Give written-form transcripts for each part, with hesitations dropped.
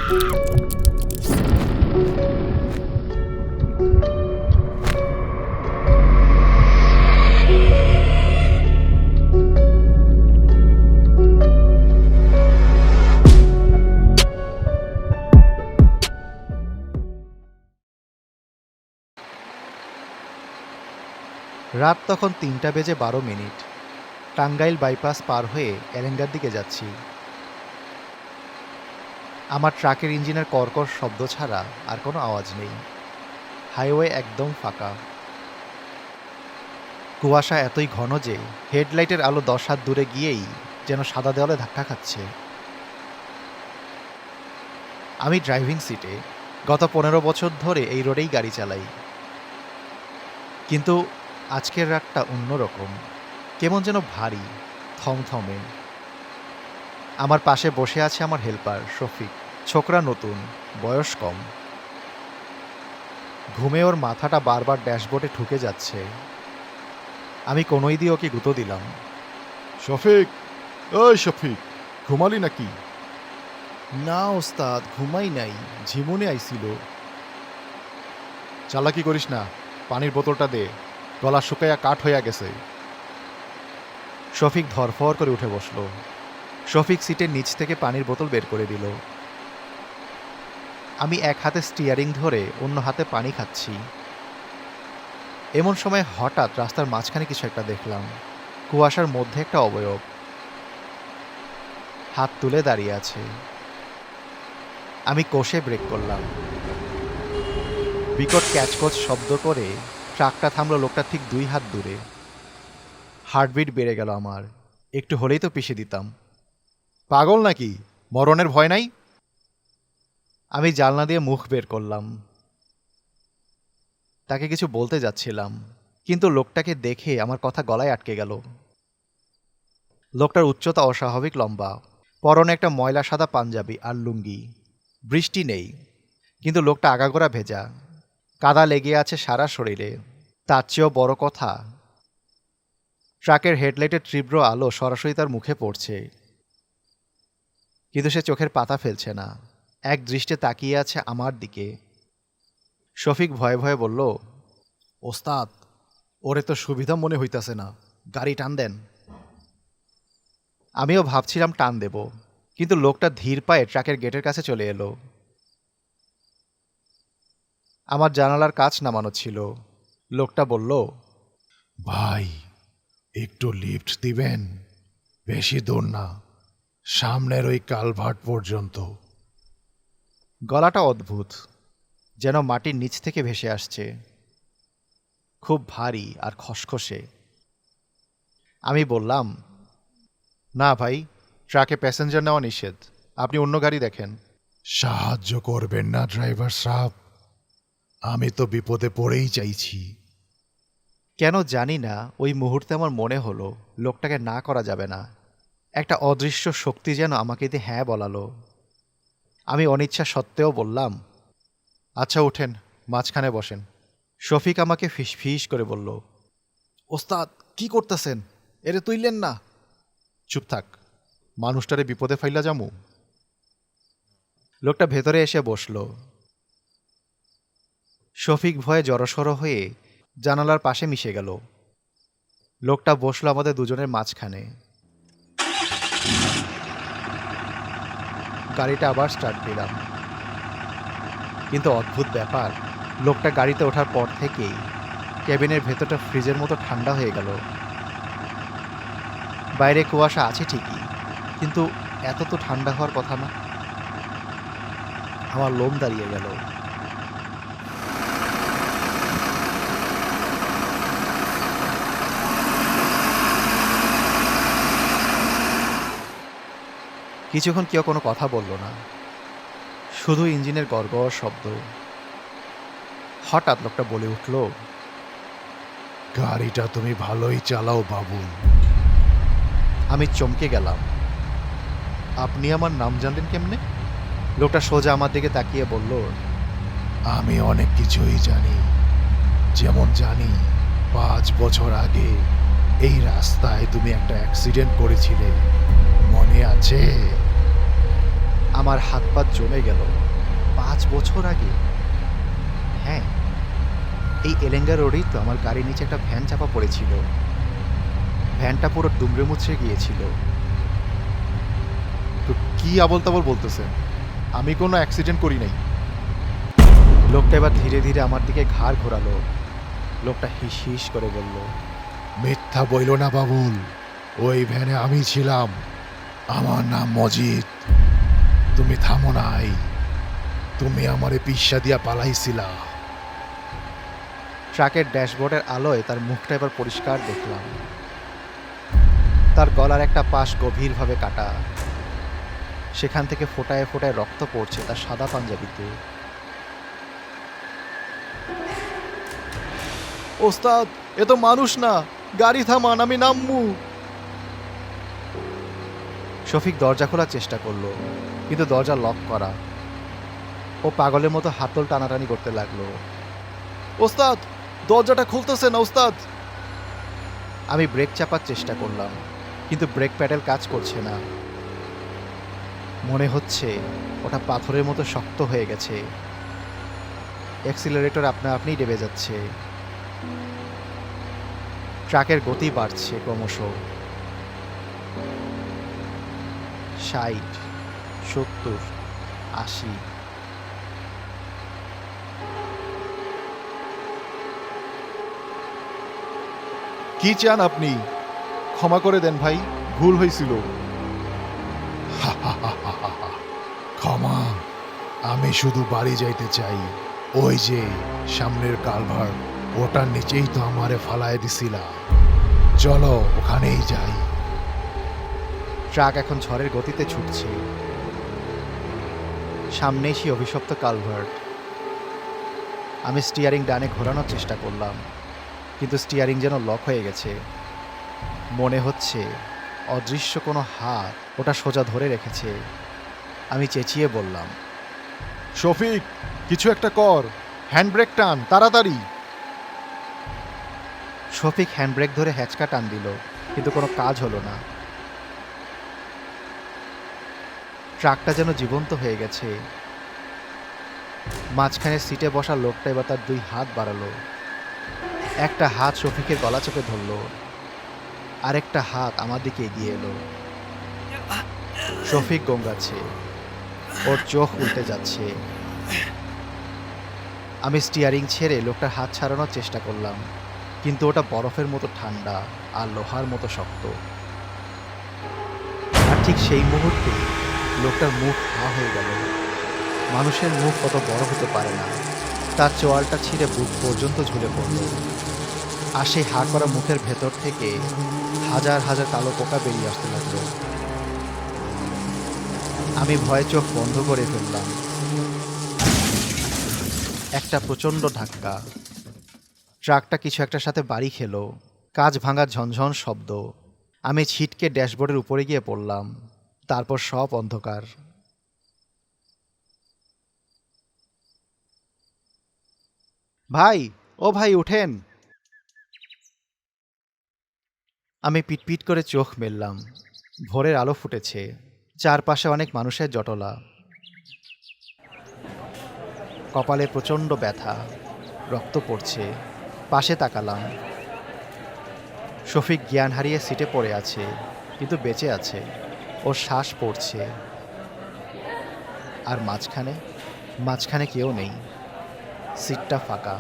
রাত তখন ৩:১২। টাঙ্গাইল বাইপাস পার হয়ে এলেঙ্গার দিকে যাচ্ছি। আমার ট্রাকের ইঞ্জিনের কর্কর শব্দ ছাড়া আর কোনো আওয়াজ নেই। হাইওয়ে একদম ফাঁকা। কুয়াশা এতই ঘন যে হেডলাইটের আলো ১০ হাত দূরে গিয়েই যেন সাদা দেওয়ালে ধাক্কা খাচ্ছে। আমি ড্রাইভিং সিটে। গত ১৫ বছর ধরে এই রোডেই গাড়ি চালাই। কিন্তু আজকের রাতটা অন্যরকম, কেমন যেন ভারী, থমথমে। আমার পাশে বসে আছে আমার হেল্পার শফিক। ছোকরা নতুন, বয়স কম। ঘুমে ওর মাথাটা বারবার ড্যাশবোর্ডে ঠুকে যাচ্ছে। আমি কোনোই দিয়ে ওকে গুঁতো দিলাম। শফিক, ওই শফিক, ঘুমালি নাকি? না ওস্তাদ, ঘুমাই নাই, ঝিমুনে আইছিল। চালাকি করিস না, পানির বোতলটা দে, গলা শুকাইয়া কাঠ হইয়া গেছে। শফিক ধরফর করে উঠে বসল। শফিক সিটের নিচ থেকে পানির বোতল বের করে দিল। আমি এক হাতে স্টিয়ারিং ধরে অন্য হাতে পানি খাচ্ছি। এমন সময় হঠাৎ রাস্তার মাঝখানে কিছু একটা দেখলাম। কুয়াশার মধ্যে একটা অবয়ব হাত তুলে দাঁড়িয়ে আছে। আমি কষে ব্রেক করলাম। বিকট ক্যাচকচ শব্দ করে ট্রাকটা থামলো লোকটা ঠিক ২ হাত দূরে। হার্টবিট বেড়ে গেল আমার। একটু হলেই তো পিষে দিতাম। পাগল নাকি? মরণের ভয় নাই? আমি জানলা দিয়ে মুখ বের করলাম। তাকে কিছু বলতে যাচ্ছিলাম, কিন্তু লোকটাকে দেখে আমার কথা গলায় আটকে গেল। লোকটার উচ্চতা অস্বাভাবিক লম্বা, পরনে একটা ময়লা সাদা পাঞ্জাবি আর লুঙ্গি। বৃষ্টি নেই, কিন্তু লোকটা আগাগোড়া ভেজা, কাদা লেগে আছে সারা শরীরে। তার চেয়েও বড় কথা, ট্রাকের হেডলাইটের তীব্র আলো সরাসরি তার মুখে পড়ছে, কিন্তু সে চোখের পাতা ফেলছে না। এক দৃষ্টে তাকিয়ে আছে আমার দিকে। শফিক ভয়ে ভয়ে বলল, ওস্তাদ, ওরে তো সুবিধা মনে হইতাছে না, গাড়ি টান দেন। আমিও ভাবছিলাম টান দেব, কিন্তু লোকটা ধীর পায়ে ট্রাকের গেটের কাছে চলে এলো। আমার জানালার কাচ নামানো ছিল। লোকটা বলল, ভাই, একটু লিফট দিবেন? বেশি দূর না, সামনের ওই কালভার্ট পর্যন্ত। গলাটা অদ্ভুত, যেন মাটির নিচ থেকে ভেসে আসছে, খুব ভারী আর খসখসে। আমি বললাম, না ভাই, ট্রাকে প্যাসেঞ্জার নেওয়া নিষেধ, আপনি অন্য গাড়ি দেখেন। সাহায্য করবেন না ড্রাইভার সাহেব? আমি তো বিপদে পড়েই চাইছি। কেন জানি না, ওই মুহূর্তে আমার মনে হলো লোকটাকে না করা যাবে না। একটা অদৃশ্য শক্তি যেন আমাকে দিয়ে হ্যাঁ বলালো। আমি অনিচ্ছা সত্ত্বেও বললাম, আচ্ছা উঠেন, মাঝখানে বসেন। শফিক আমাকে ফিসফিস করে বলল, ওস্তাদ, কি করতেছেন? এরে তুইলেন না। চুপ থাক, মানুষটারে বিপদে ফাইলা যামু। লোকটা ভেতরে এসে বসল। শফিক ভয়ে জড়সড় হয়ে জানালার পাশে মিশে গেল। লোকটা বসলো আমাদের দুজনের মাঝখানে। গাড়িটা আবার স্টার্ট দিলাম, কিন্তু অদ্ভুত ব্যাপার, লোকটা গাড়িতে ওঠার পর থেকেই কেবিনের ভেতরটা ফ্রিজের মতো ঠান্ডা হয়ে গেল। বাইরে কুয়াশা আছে ঠিকই, কিন্তু এত তো ঠান্ডা হওয়ার কথা না। আমার লোম দাঁড়িয়ে গেল। কিছুক্ষণ কেউ কোনো কথা বলল না, শুধু ইঞ্জিনের গড়গড় শব্দ। হঠাৎ লোকটা বলে উঠল, গাড়িটা তুমি ভালোই চালাও বাবু। আমি চমকে গেলাম। আপনি আমার নাম জানলেন কেমনে? লোকটা সোজা আমার দিকে তাকিয়ে বলল, আমি অনেক কিছুই জানি। যেমন জানি 5 বছর আগে এই রাস্তায় তুমি একটা অ্যাক্সিডেন্ট করেছিলে, মনে আছে? আমার হাত পা জমে গেল। 5 বছর আগে? হ্যাঁ, এই এলেঙ্গা রোডেই তো আমার গাড়ির নিচে একটা ভ্যান চাপা পড়েছিল। ভ্যানটা পুরো দুমড়ে মুচড়ে গিয়েছিল। তো কি আবল তাবল বলতেছেন? আমি কোনো অ্যাক্সিডেন্ট করি নাই। লোকটা এবার ধীরে ধীরে আমার দিকে ঘাড় ঘোরালো। লোকটা হিস হিস করে বলল, মিথ্যা বইল না বাবুল, ওই ভ্যানে আমি ছিলাম। আমার নাম মজিদ। তুমি থামো নাই, তুমি আমারে পিস্যা দিয়া পালাইছিলা। ট্রাকের ড্যাশবোর্ডের আলোয় তার মুখটা এবার পরিষ্কার দেখলাম। তার গলার একটা পাশ গভীরভাবে কাটা, সেখান থেকে ফোঁটায় ফোঁটায় রক্ত পড়ছে তার সাদা পাঞ্জাবিতে। ওস্তাদ, এ তো মানুষ না, গাড়ি থামান, আমি নামমু। শফিক দরজা খোলার চেষ্টা করলো, কিন্তু দরজা লক করা। ও পাগলের মতো হাতল টানাটানি করতে লাগলো। ওস্তাদ, দরজাটা খুলতেছে না ওস্তাদ। আমি ব্রেক চাপার চেষ্টা করলাম, কিন্তু ব্রেক প্যাডেল কাজ করছে না। মনে হচ্ছে ওটা পাথরের মতো শক্ত হয়ে গেছে। অ্যাক্সিলারেটর আপনা আপনিই ডেবে যাচ্ছে। ট্রাকের গতি বাড়ছে ক্রমশ। 60, 70, 80। কি চান আপনি? ক্ষমা করে দেন ভাই, ভুল হয়েছিল। ক্ষমা? আমি শুধু বাড়ি যাইতে চাই। ওই যে সামনের কালভার, ওটার নিচেই তো আমারে ফালায় দিছিলা। চলো ওখানেই যাই। ট্রাক এখন ঝড়ের গতিতে ছুটছে। সামনেই সেই অভিশপ্ত কালভার্ট। আমি স্টিয়ারিং ডানে ঘোরানোর চেষ্টা করলাম, কিন্তু স্টিয়ারিং যেন লক হয়ে গেছে। মনে হচ্ছে অদৃশ্য কোনো হাত ওটা সোজা ধরে রেখেছে। আমি চেঁচিয়ে বললাম, শফিক, কিছু একটা কর, হ্যান্ডব্রেক টান তাড়াতাড়ি। শফিক হ্যান্ডব্রেক ধরে হ্যাচকা টান দিল, কিন্তু কোনো কাজ হলো না। ট্রাকটা যেন জীবন্ত হয়ে গেছে। মাঝখানে সিটে বসা লোকটা এবার তার 2 হাত বাড়ালো। একটা হাত শফিকের গলা চেপে ধরল, আরেকটা হাত আমার দিকে এগিয়ে এলো। শফিক গঙ্গাচ্ছে, ওর চোখ উল্টে যাচ্ছে। আমি স্টিয়ারিং ছেড়ে লোকটার হাত ছাড়ানোর চেষ্টা করলাম, কিন্তু ওটা বরফের মতো ঠান্ডা আর লোহার মতো শক্ত। আর ঠিক সেই মুহূর্তে লোকটার মুখ হা হয়ে গেল। মানুষের মুখ কত বড় হতে পারে না। তার চোয়ালটা ছিঁড়ে বুক পর্যন্ত ঝুলে পড়ল। আর সেই হা করা মুখের ভেতর থেকে হাজার হাজার কালো পোকা বেরিয়ে আসতে লাগলো। আমি ভয়ে চোখ বন্ধ করে ফেললাম। একটা প্রচণ্ড ধাক্কা। ট্রাকটা কিছু একটার সাথে বাড়ি খেলো। কাঁচ ভাঙার ঝনঝন শব্দ। আমি ছিটকে ড্যাশবোর্ডের উপরে গিয়ে পড়লাম। তারপর সব অন্ধকার। ভাই, ও ভাই, উঠেন। আমি পিটপিট করে চোখ মেললাম। ভোরের আলো ফুটেছে। চারপাশে অনেক মানুষের জটলা। কপালে প্রচণ্ড ব্যথা, রক্ত পড়ছে। পাশে তাকালাম। শফিক জ্ঞান হারিয়ে সিটে পড়ে আছে, কিন্তু বেঁচে আছে। ওর শ্বাস পড়ছে। আর মাঝখানে কেউ নেই। সিটটা ফাঁকা,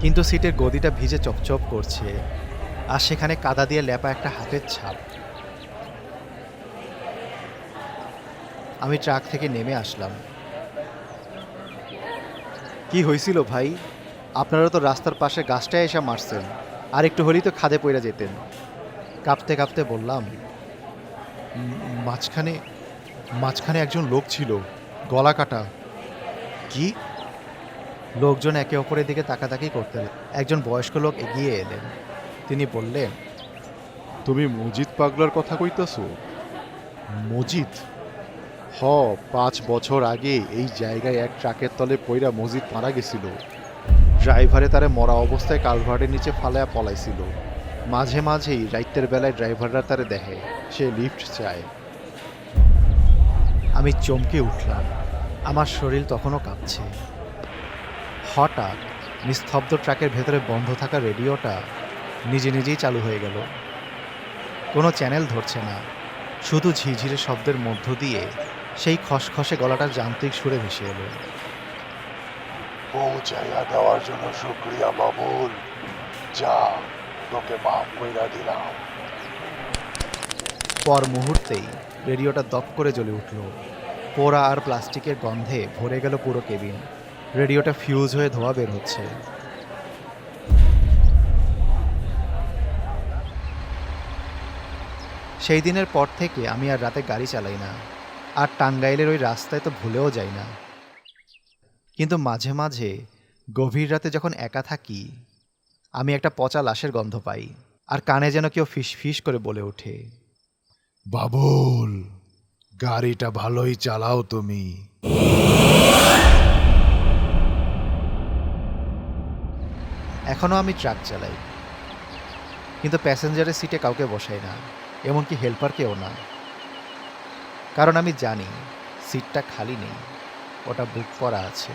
কিন্তু সিটের গদিটা ভিজে চপচপ করছে। আর সেখানে কাদা দিয়ে লেপা একটা হাতের ছাপ। আমি ট্রাক থেকে নেমে আসলাম। কি হয়েছিল ভাই? আপনারা তো রাস্তার পাশে গাছটায় এসে মারছেন, আর একটু হলেই তো খাদে পইরা যেতেন। কাঁপতে কাঁপতে বললাম, মাঝখানে মাঝখানে একজন লোক ছিল, গলা কাটা। কি? লোকজন একে অপরের দিকে তাকাতাকি করতে লাগলো। একজন বয়স্ক লোক এগিয়ে এলেন। তিনি বললেন, তুমি মজিদ পাগলার কথা কইতাছো? মজিদ? 5 বছর আগে এই জায়গায় এক ট্রাকের তলে পইরা মজিদ মারা গেছিল। ড্রাইভারে তারে মরা অবস্থায় কালভার্টের নিচে ফালায়া পলাইছিল। মাঝে মাঝেই রাইতের বেলায় ড্রাইভাররা তারে দেখে, সে লিফট চায়। আমি চমকে উঠলাম। আমার শরীর তখনও কাঁপছে। হঠাৎ নিস্তব্ধ ট্রাকের ভেতরে বন্ধ থাকা রেডিওটা নিজে নিজেই চালু হয়ে গেল। কোনো চ্যানেল ধরছে না, শুধু ঝিঝিরে শব্দের মধ্য দিয়ে সেই খসখসে গলাটার যান্ত্রিক সুরে ভেসে এলো। পৌঁছাইয়া দেওয়ার জন্য শুক্রিয়া বাবুল। যা, তোকে মাফ কইরা দিলাম। পর মুহূর্তেই রেডিওটা দপ করে জ্বলে উঠল। পোড়া আর প্লাস্টিকের গন্ধে ভরে গেল পুরো কেবিন। রেডিওটা ফিউজ হয়ে ধোঁয়া বের হচ্ছে। সেই দিনের পর থেকে আমি আর রাতে গাড়ি চালাই না, আর টাঙ্গাইলের ওই রাস্তায় তো ভুলেও যাই না। কিন্তু মাঝে মাঝে গভীর রাতে যখন একা থাকি, আমি একটা পচা লাশের গন্ধ পাই, আর কানে যেন কেউ ফিস ফিস করে বলে ওঠে, বাবুল, গাড়িটা ভালোই চালাও তুমি। এখনও আমি ট্রাক চালাই, কিন্তু প্যাসেঞ্জারের সিটে কাউকে বসাই না, এমনকি হেল্পারকেও না। কারণ আমি জানি সিটটা খালি নেই, ওটা বুক করা আছে।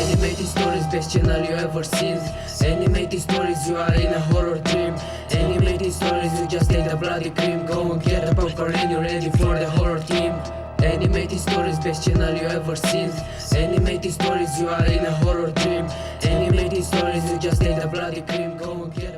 Animated stories, best channel you ever seen. Animated stories, you are in a horror dream. Animated stories, you just take the bloody cream. Go and get the popcorn and you're ready for the horror team. Animated stories, best channel you ever seen. Animated stories, you are in a horror dream. Animated stories, you just take the bloody cream. Go and get